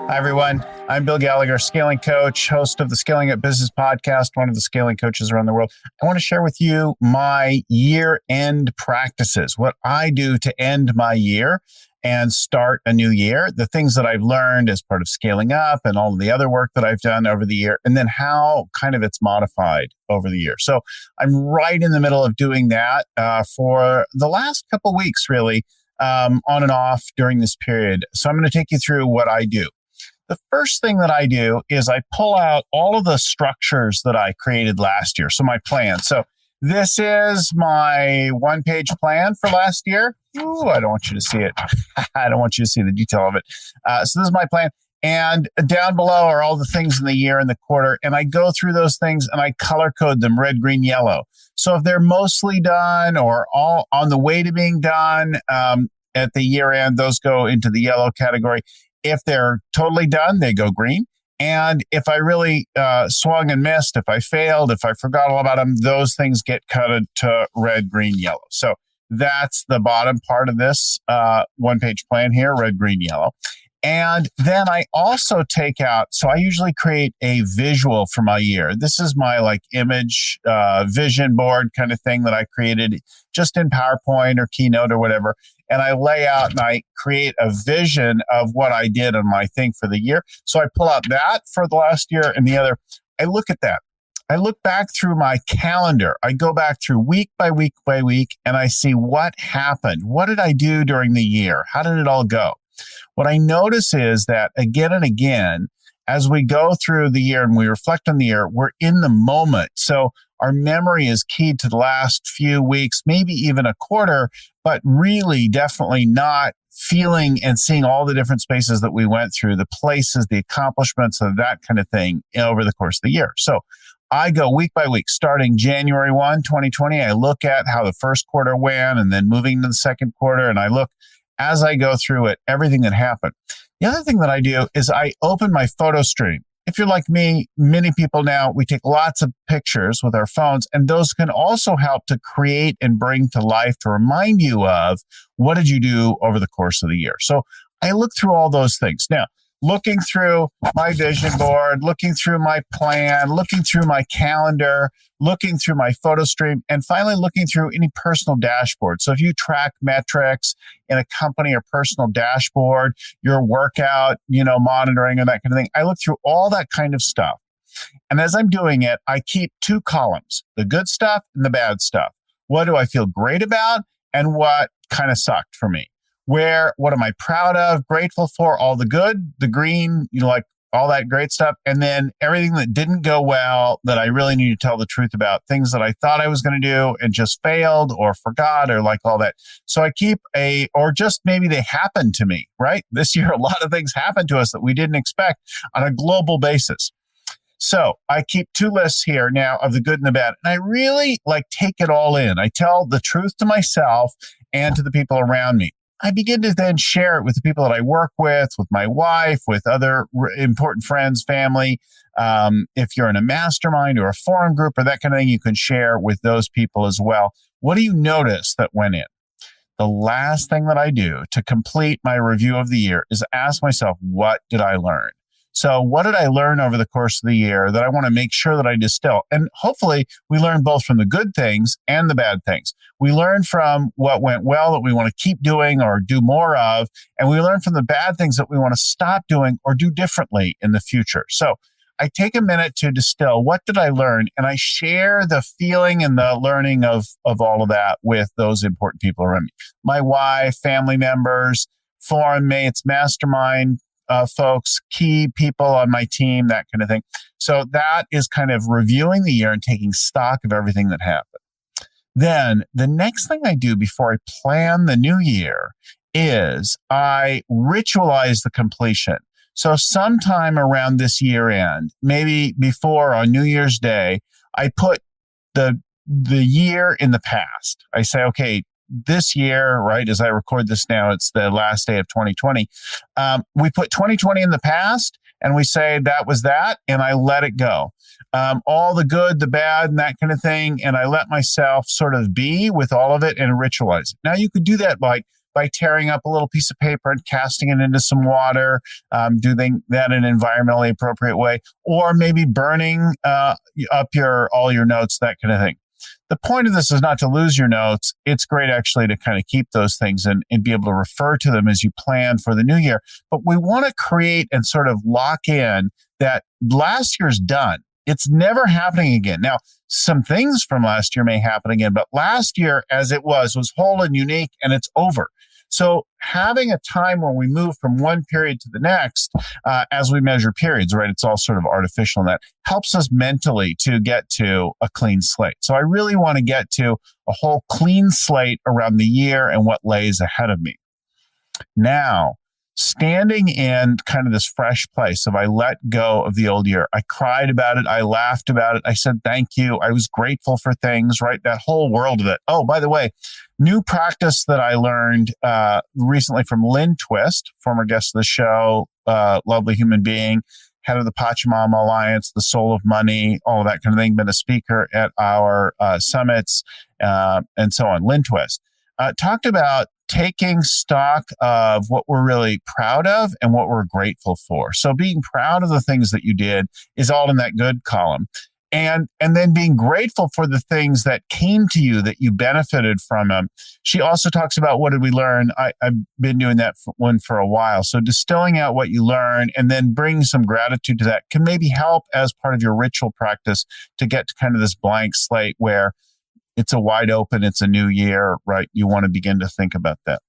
Hi, everyone. I'm Bill Gallagher, scaling coach, host of the Scaling Up Business podcast, one of the scaling coaches around the world. I want to share with you my year-end practices, what I do to end my year and start a new year, the things that I've learned as part of scaling up and all of the other work that I've done over the year, and then how kind of it's modified over the year. So I'm right in the middle of doing that for the last couple weeks, really, on and off during this period. So I'm going to take you through what I do. The first thing that I do is I pull out all of the structures that I created last year. So my plan. So this is my one-page plan for last year. Ooh, I don't want you to see it. I don't want you to see the detail of it. So this is my plan. And down below are all the things in the year and the quarter. And I go through those things and I color code them red, green, yellow. So if they're mostly done or all on the way to being done at the year end, those go into the yellow category. If they're totally done, they go green. And if I really swung and missed, if I failed, if I forgot all about them, those things get cut to red, green, yellow. So that's the bottom part of this one-page plan here, red, green, yellow. And then I also take out, so I usually create a visual for my year. This is my like image vision board kind of thing that I created just in PowerPoint or Keynote or whatever. And I lay out and I create a vision of what I did on my thing for the year. So I pull out that for the last year and the other. I look at that. I look back through my calendar. I go back through week by week by week and I see what happened. What did I do during the year? How did it all go? What I notice is that again and again, as we go through the year and we reflect on the year, we're in the moment. So our memory is keyed to the last few weeks, maybe even a quarter, but really definitely not feeling and seeing all the different spaces that we went through, the places, the accomplishments of that kind of thing over the course of the year. So I go week by week, starting January 1, 2020. I look at how the first quarter went and then moving to the second quarter. And I look as I go through it, everything that happened. The other thing that I do is I open my photo stream. If you're like me, many people now, we take lots of pictures with our phones, and those can also help to create and bring to life to remind you of what did you do over the course of the year. So I look through all those things. Now, looking through my vision board, looking through my plan, looking through my calendar, looking through my photo stream, and finally looking through any personal dashboard. So if you track metrics in a company or personal dashboard, your workout, monitoring and that kind of thing, I look through all that kind of stuff. And as I'm doing it, I keep two columns, the good stuff and the bad stuff. What do I feel great about and what kind of sucked for me? What am I proud of, grateful for, all the good, the green, like all that great stuff. And then everything that didn't go well that I really need to tell the truth about, things that I thought I was going to do and just failed or forgot or like all that. So I keep or just maybe they happened to me, right? This year, a lot of things happened to us that we didn't expect on a global basis. So I keep two lists here now of the good and the bad. And I really take it all in. I tell the truth to myself and to the people around me. I begin to then share it with the people that I work with my wife, with other important friends, family. If you're in a mastermind or a forum group or that kind of thing, you can share with those people as well. What do you notice that went in? The last thing that I do to complete my review of the year is ask myself, what did I learn? So what did I learn over the course of the year that I want to make sure that I distill? And hopefully we learn both from the good things and the bad things. We learn from what went well that we want to keep doing or do more of, and we learn from the bad things that we want to stop doing or do differently in the future. So I take a minute to distill what did I learn, and I share the feeling and the learning of all of that with those important people around me. My wife, family members, forum mates, mastermind folks, key people on my team, that kind of thing. So that is kind of reviewing the year and taking stock of everything that happened. Then the next thing I do before I plan the new year is I ritualize the completion. So sometime around this year end, maybe before on New Year's Day, I put the year in the past. I say, okay, this year, right, as I record this now, it's the last day of 2020. We put 2020 in the past and we say that was that, and I let it go. All the good, the bad, and that kind of thing. And I let myself sort of be with all of it and ritualize it. Now you could do that like by tearing up a little piece of paper and casting it into some water, doing that in an environmentally appropriate way, or maybe burning up all your notes, that kind of thing. The point of this is not to lose your notes. It's great actually to kind of keep those things and be able to refer to them as you plan for the new year. But we want to create and sort of lock in that last year's done. It's never happening again. Now, some things from last year may happen again, but last year as it was whole and unique, and it's over. So having a time when we move from one period to the next, as we measure periods, right? It's all sort of artificial, and that helps us mentally to get to a clean slate. So I really want to get to a whole clean slate around the year and what lays ahead of me. Now, standing in kind of this fresh place of I let go of the old year. I cried about it. I laughed about it. I said, thank you. I was grateful for things, right? That whole world of it. Oh, by the way, new practice that I learned recently from Lynn Twist, former guest of the show, lovely human being, head of the Pachamama Alliance, the Soul of Money, all of that kind of thing, been a speaker at our summits and so on. Lynn Twist talked about taking stock of what we're really proud of and what we're grateful for. So being proud of the things that you did is all in that good column. And then being grateful for the things that came to you that you benefited from them. She also talks about what did we learn. I've been doing that one for a while. So distilling out what you learn and then bringing some gratitude to that can maybe help as part of your ritual practice to get to kind of this blank slate where it's a wide open, it's a new year, right? You want to begin to think about that.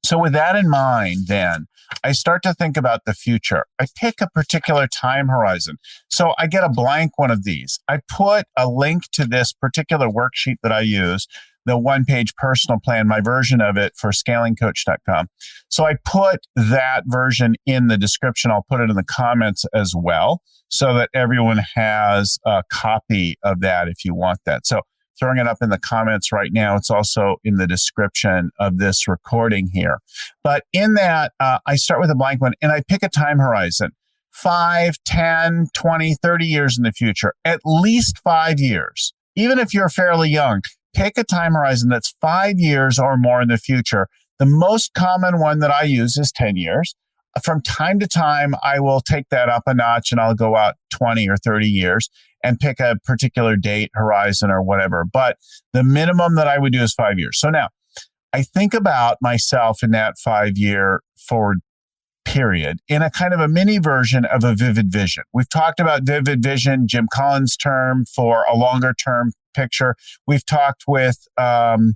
So with that in mind, then, I start to think about the future. I pick a particular time horizon. So I get a blank one of these. I put a link to this particular worksheet that I use, the one-page personal plan, my version of it for scalingcoach.com. So I put that version in the description. I'll put it in the comments as well so that everyone has a copy of that if you want that. So throwing it up in the comments right now. It's also in the description of this recording here. But in that, I start with a blank one and I pick a time horizon, 5, 10, 20, 30 years in the future, at least 5 years. Even if you're fairly young, pick a time horizon that's 5 years or more in the future. The most common one that I use is 10 years. From time to time, I will take that up a notch and I'll go out 20 or 30 years and pick a particular date, horizon, or whatever. But the minimum that I would do is 5 years. So now I think about myself in that 5-year forward period in a kind of a mini version of a vivid vision. We've talked about vivid vision, Jim Collins' term for a longer term picture. We've talked with Brian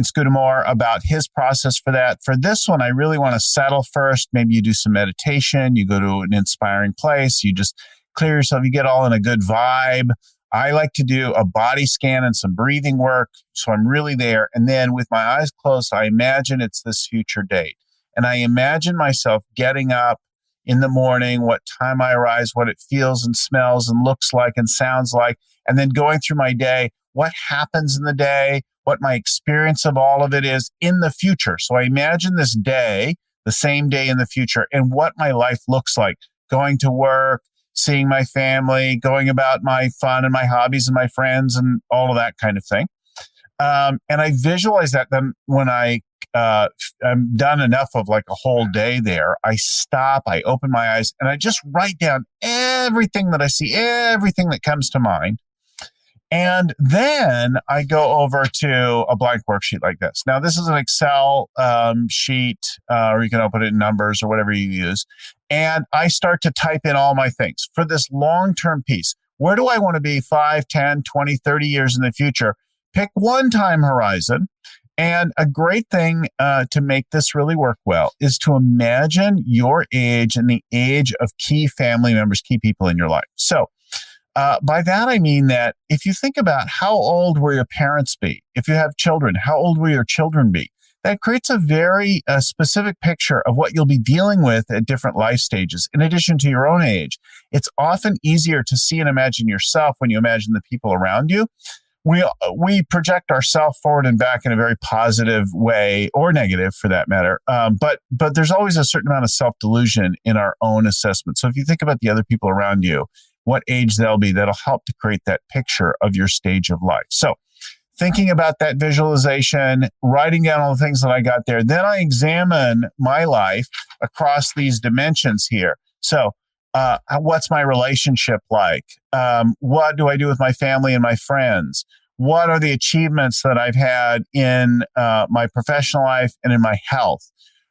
Scudamore about his process for that. For this one, I really want to settle first. Maybe you do some meditation, you go to an inspiring place, you just clear yourself, you get all in a good vibe. I like to do a body scan and some breathing work. So I'm really there. And then with my eyes closed, I imagine it's this future date. And I imagine myself getting up in the morning, what time I arise, what it feels and smells and looks like and sounds like, and then going through my day, what happens in the day, what my experience of all of it is in the future. So I imagine this day, the same day in the future, and what my life looks like, going to work, seeing my family, going about my fun and my hobbies and my friends and all of that kind of thing. And I visualize that. Then when I'm done enough of like a whole day there, I stop, I open my eyes, and I just write down everything that I see, everything that comes to mind. And then I go over to a blank worksheet like this. Now, this is an Excel sheet, or you can open it in Numbers or whatever you use. And I start to type in all my things for this long-term piece. Where do I want to be 5, 10, 20, 30 years in the future? Pick one time horizon. And a great thing to make this really work well is to imagine your age and the age of key family members, key people in your life. So by that, I mean that if you think about how old will your parents be? If you have children, how old will your children be? That creates a very specific picture of what you'll be dealing with at different life stages, in addition to your own age. It's often easier to see and imagine yourself when you imagine the people around you. We project ourselves forward and back in a very positive way, or negative for that matter. But there's always a certain amount of self-delusion in our own assessment. So if you think about the other people around you, what age they'll be, that'll help to create that picture of your stage of life. So thinking about that visualization, writing down all the things that I got there. Then I examine my life across these dimensions here. So, what's my relationship like? What do I do with my family and my friends? What are the achievements that I've had in my professional life and in my health?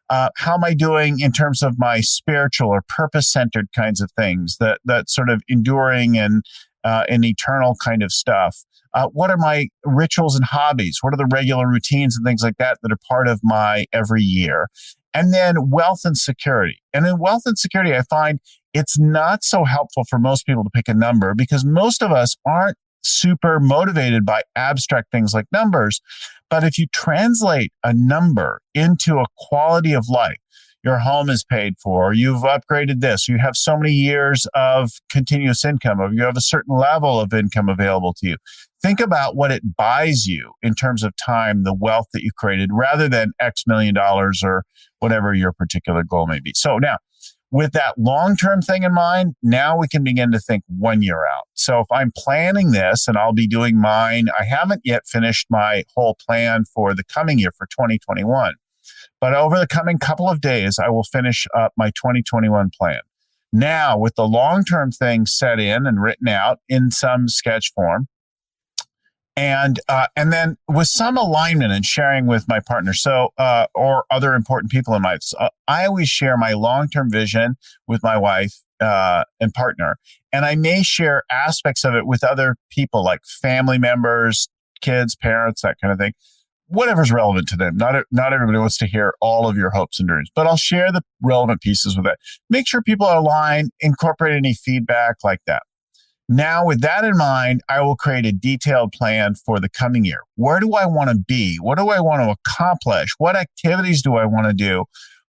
How am I doing in terms of my spiritual or purpose-centered kinds of things, that sort of enduring and eternal kind of stuff? What are my rituals and hobbies? What are the regular routines and things like that that are part of my every year? And then wealth and security. And in wealth and security, I find it's not so helpful for most people to pick a number because most of us aren't super motivated by abstract things like numbers. But if you translate a number into a quality of life, your home is paid for, you've upgraded this, you have so many years of continuous income, or you have a certain level of income available to you. Think about what it buys you in terms of time, the wealth that you created, rather than X million dollars or whatever your particular goal may be. So now, with that long-term thing in mind, now we can begin to think 1 year out. So if I'm planning this, and I'll be doing mine, I haven't yet finished my whole plan for the coming year for 2021. But over the coming couple of days, I will finish up my 2021 plan. Now, with the long-term thing set in and written out in some sketch form, and then with some alignment and sharing with my partner, or other important people in my life. So I always share my long-term vision with my wife and partner, and I may share aspects of it with other people, like family members, kids, parents, that kind of thing. Whatever's relevant to them. Not everybody wants to hear all of your hopes and dreams, but I'll share the relevant pieces with that. Make sure people are aligned, incorporate any feedback like that. Now, with that in mind, I will create a detailed plan for the coming year. Where do I want to be? What do I want to accomplish? What activities do I want to do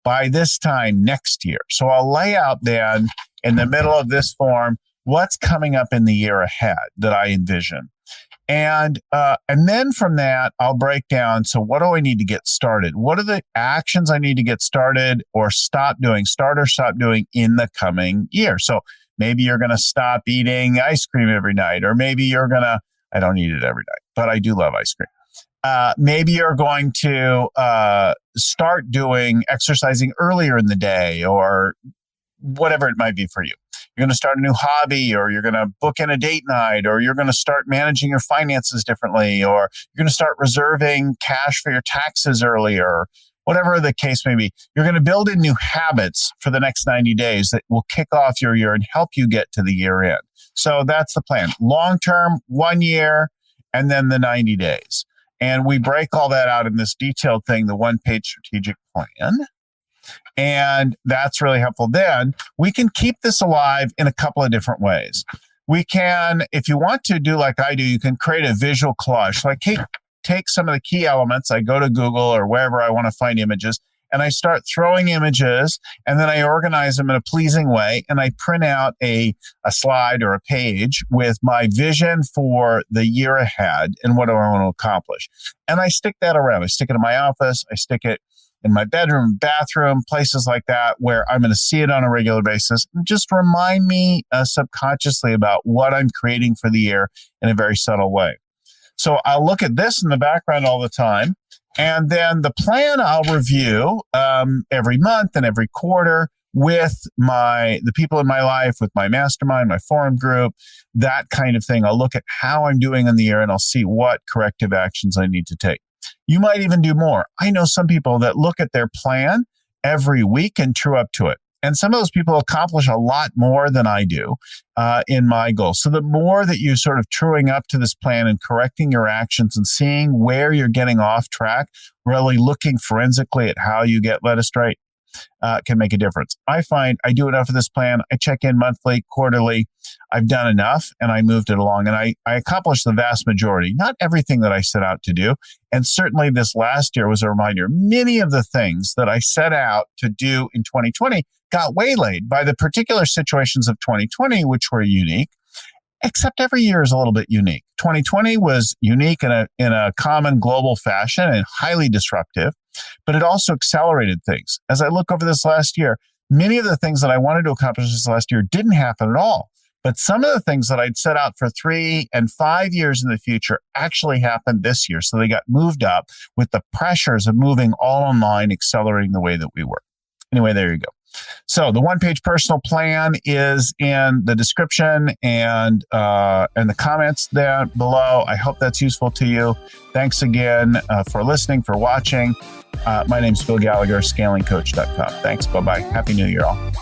by this time next year? So I'll lay out then in the middle of this form what's coming up in the year ahead that I envision. And then from that, I'll break down. So what do I need to get started? What are the actions I need to get started or start or stop doing in the coming year? So maybe you're going to stop eating ice cream every night, or maybe you're going to, I don't eat it every night, but I do love ice cream. Maybe you're going to start doing exercising earlier in the day, or whatever it might be for you. You're going to start a new hobby, or you're going to book in a date night, or you're going to start managing your finances differently, or you're going to start reserving cash for your taxes earlier, whatever the case may be. You're going to build in new habits for the next 90 days that will kick off your year and help you get to the year end. So that's the plan. Long term, 1 year, and then the 90 days. And we break all that out in this detailed thing, the one-page strategic plan. And that's really helpful. Then we can keep this alive in a couple of different ways. We can, if you want to do like I do, you can create a visual collage. Like, hey, take some of the key elements. I go to Google or wherever I want to find images, and I start throwing images, and then I organize them in a pleasing way. And I print out a slide or a page with my vision for the year ahead and what do I want to accomplish. And I stick that around. I stick it in my office. I stick it in my bedroom, bathroom, places like that, where I'm going to see it on a regular basis. And just remind me subconsciously about what I'm creating for the year in a very subtle way. So I'll look at this in the background all the time. And then the plan I'll review every month and every quarter with the people in my life, with my mastermind, my forum group, that kind of thing. I'll look at how I'm doing in the year, and I'll see what corrective actions I need to take. You might even do more. I know some people that look at their plan every week and true up to it. And some of those people accomplish a lot more than I do in my goals. So the more that you sort of truing up to this plan and correcting your actions and seeing where you're getting off track, really looking forensically at how you get led astray, can make a difference. I find I do enough of this plan. I check in monthly, quarterly. I've done enough, and I moved it along, and I accomplished the vast majority, not everything that I set out to do. And certainly this last year was a reminder. Many of the things that I set out to do in 2020 got waylaid by the particular situations of 2020, which were unique, except every year is a little bit unique. 2020 was unique in a common global fashion and highly disruptive, but it also accelerated things. As I look over this last year, many of the things that I wanted to accomplish this last year didn't happen at all. But some of the things that I'd set out for 3 and 5 years in the future actually happened this year. So they got moved up with the pressures of moving all online, accelerating the way that we work. Anyway, there you go. So the one-page personal plan is in the description and the comments there below. I hope that's useful to you. Thanks again for listening, for watching. My name's Bill Gallagher, scalingcoach.com. Thanks. Bye-bye. Happy New Year, all.